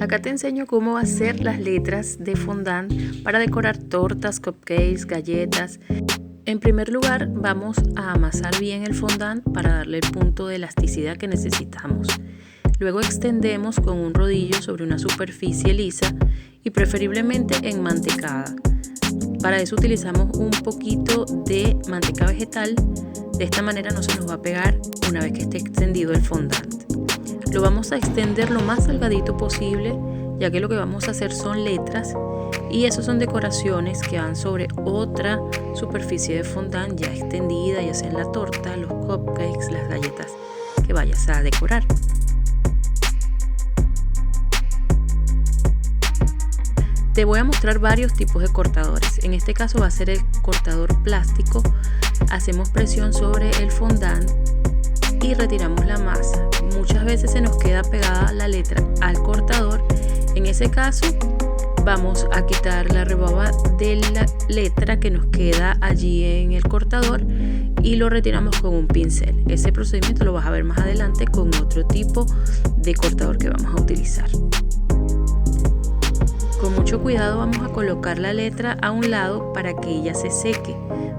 Acá te enseño cómo hacer las letras de fondant para decorar tortas, cupcakes, galletas. En primer lugar, vamos a amasar bien el fondant para darle el punto de elasticidad que necesitamos. Luego extendemos con un rodillo sobre una superficie lisa y preferiblemente enmantecada. Para eso utilizamos un poquito de manteca vegetal. De esta manera no se nos va a pegar una vez que esté extendido el fondant. Lo vamos a extender lo más delgadito posible, ya que lo que vamos a hacer son letras y eso son decoraciones que van sobre otra superficie de fondant ya extendida, ya sea en la torta, los cupcakes, las galletas que vayas a decorar. Te voy a mostrar varios tipos de cortadores. En este caso va a ser el cortador plástico. Hacemos presión sobre el fondant y retiramos la masa. Muchas veces se nos queda pegada la letra al cortador. En ese caso vamos a quitar la rebaba de la letra que nos queda allí en el cortador y lo retiramos con un pincel. Ese procedimiento lo vas a ver más adelante con otro tipo de cortador que vamos a utilizar. Con mucho cuidado vamos a colocar la letra a un lado para que ella se seque.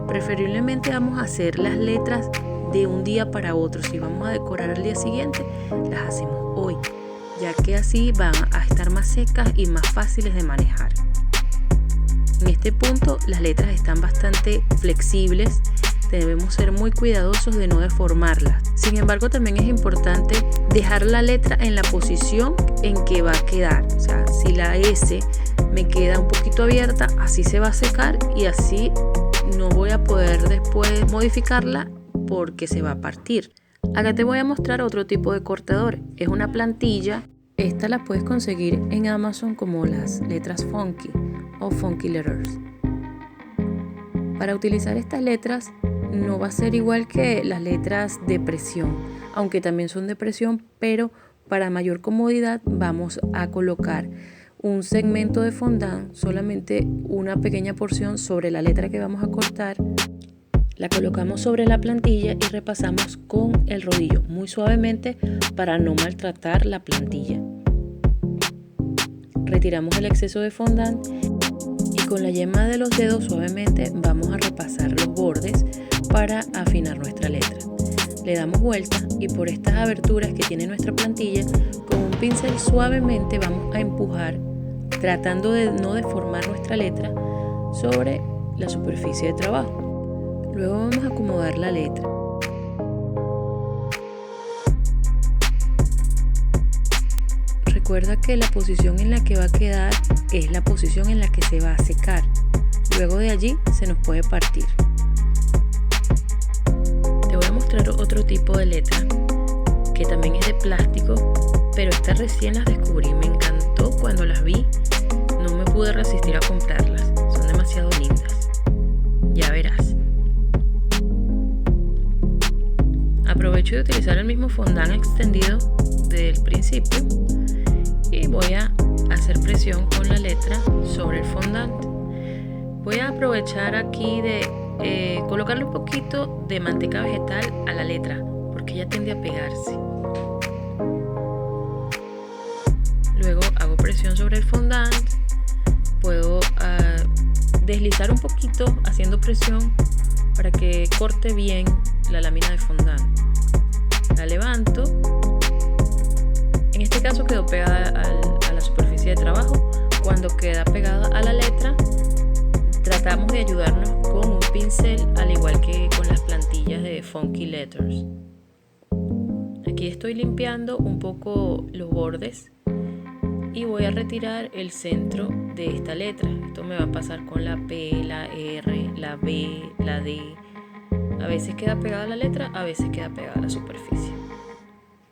Preferiblemente vamos a hacer las letras de un día para otro. Si vamos a decorar al día siguiente, las hacemos hoy, ya que así van a estar más secas y más fáciles de manejar. En este punto las letras están bastante flexibles. Debemos ser muy cuidadosos de no deformarlas. Sin embargo, también es importante dejar la letra en la posición en que va a quedar. O sea, si la S me queda un poquito abierta, así se va a secar y así no voy a poder después modificarla porque se va a partir. Acá te voy a mostrar otro tipo de cortador. Es una plantilla. Esta la puedes conseguir en Amazon como las letras Funky o Funky Letters. Para utilizar estas letras no va a ser igual que las letras de presión, aunque también son de presión, pero para mayor comodidad vamos a colocar un segmento de fondant, solamente una pequeña porción sobre la letra que vamos a cortar. La colocamos sobre la plantilla y repasamos con el rodillo muy suavemente para no maltratar la plantilla. Retiramos el exceso de fondant y con la yema de los dedos suavemente vamos a repasar los bordes para afinar nuestra letra. Le damos vuelta y por estas aberturas que tiene nuestra plantilla, con un pincel suavemente vamos a empujar, tratando de no deformar nuestra letra sobre la superficie de trabajo. Luego vamos a acomodar la letra. Recuerda que la posición en la que va a quedar es la posición en la que se va a secar. Luego de allí se nos puede partir. Te voy a mostrar otro tipo de letra que también es de plástico, pero estas recién las descubrí. Me encantó cuando las vi. No me pude resistir a comprarlas. Son demasiado lindas. Ya verás. Aprovecho de utilizar el mismo fondant extendido del principio y voy a hacer presión con la letra sobre el fondant. Voy a aprovechar aquí de colocarle un poquito de manteca vegetal a la letra porque ella tiende a pegarse. Luego hago presión sobre el fondant. Puedo deslizar un poquito haciendo presión para que corte bien la lámina de fondant. La levanto. En este caso quedó pegada a la superficie de trabajo. Cuando queda pegada a la letra, tratamos de ayudarnos con un pincel, al igual que con las plantillas de Funky Letters. Aquí estoy limpiando un poco los bordes y voy a retirar el centro de esta letra. Esto me va a pasar con la P, la R, la B, la D. A veces queda pegada la letra, a veces queda pegada la superficie.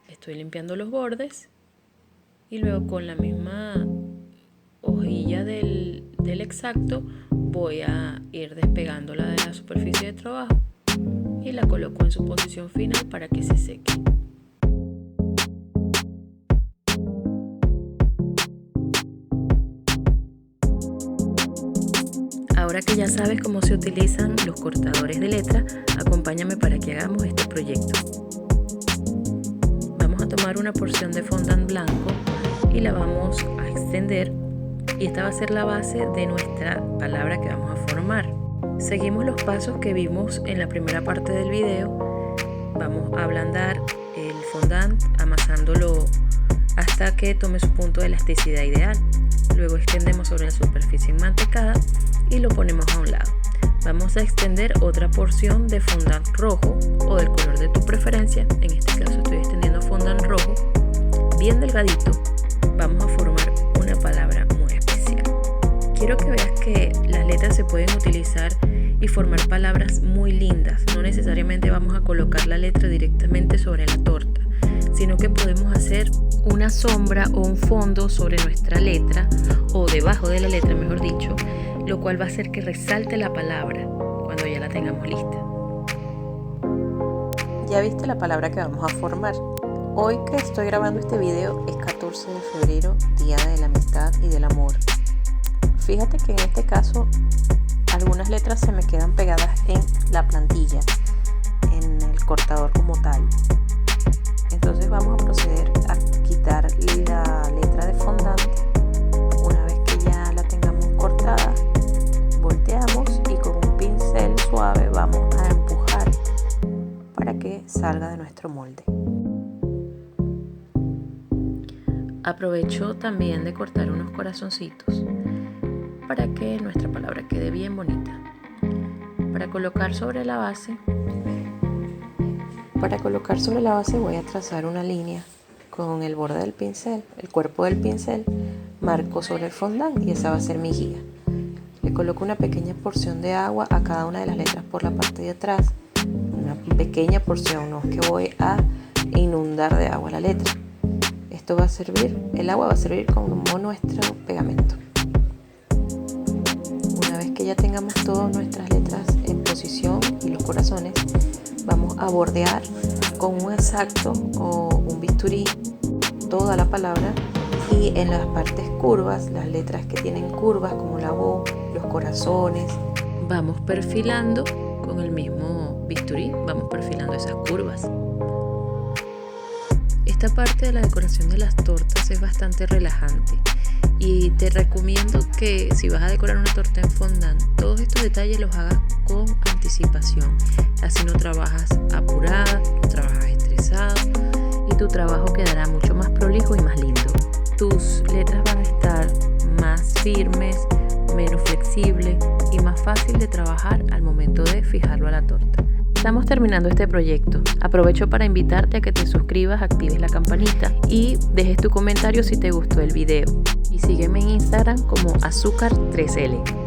Estoy limpiando los bordes y luego con la misma hojilla del exacto voy a ir despegándola de la superficie de trabajo y la coloco en su posición final para que se seque. Ahora que ya sabes cómo se utilizan los cortadores de letra, acompáñame para que hagamos este proyecto. Vamos a tomar una porción de fondant blanco y la vamos a extender y esta va a ser la base de nuestra palabra que vamos a formar. Seguimos los pasos que vimos en la primera parte del video. Vamos a ablandar el fondant amasándolo hasta que tome su punto de elasticidad ideal. Luego extendemos sobre la superficie enmantecada y lo ponemos a un lado. Vamos a extender otra porción de fondant rojo o del color de tu preferencia. En este caso estoy extendiendo fondant rojo bien delgadito. Vamos a formar una palabra muy especial. Quiero que veas que las letras se pueden utilizar y formar palabras muy lindas. No necesariamente vamos a colocar la letra directamente sobre la torta, sino que podemos hacer una sombra o un fondo sobre nuestra letra, o debajo de la letra mejor dicho, lo cual va a hacer que resalte la palabra cuando ya la tengamos lista. Ya viste la palabra que vamos a formar. Hoy que estoy grabando este video es 14 de febrero, Día de la Amistad y del Amor. Fíjate que en este caso algunas letras se me quedan pegadas en la plantilla, en el cortador como tal. Entonces vamos a proceder a quitar la letra de fondant. Una vez que ya la tengamos cortada, volteamos y con un pincel suave vamos a empujar para que salga de nuestro molde. Aprovecho también de cortar unos corazoncitos para que nuestra palabra quede bien bonita. Para colocar sobre la base voy a trazar una línea con el borde del pincel, el cuerpo del pincel, marco sobre el fondant y esa va a ser mi guía. Le coloco una pequeña porción de agua a cada una de las letras por la parte de atrás, una pequeña porción, no es que voy a inundar de agua la letra. Esto va a servir, el agua va a servir como nuestro pegamento. Una vez que ya tengamos todas nuestras letras en posición y los corazones, vamos a bordear con un exacto o un bisturí toda la palabra, y en las partes curvas, las letras que tienen curvas como la O, los corazones, vamos perfilando con el mismo bisturí, vamos perfilando esas curvas. Esta parte de la decoración de las tortas es bastante relajante y te recomiendo que si vas a decorar una torta en fondant, todos estos detalles los hagas con anticipación. Así no trabajas apurada, no trabajas estresado y tu trabajo quedará mucho más prolijo y más lindo. Tus letras van a estar más firmes, menos flexibles y más fácil de trabajar al momento de fijarlo a la torta. Estamos terminando este proyecto. Aprovecho para invitarte a que te suscribas, actives la campanita y dejes tu comentario si te gustó el video. Y sígueme en Instagram como azúcar3l.